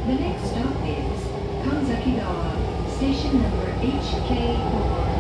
The next stop is Kanzakigawa, station number HK4.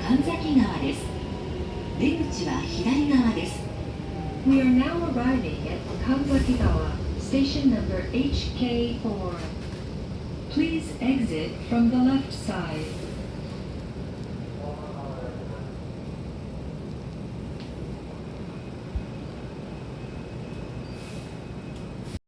神崎川です。出口は左側です。We are now arriving at Kanzakigawa, station number HK4. Please exit from the left side.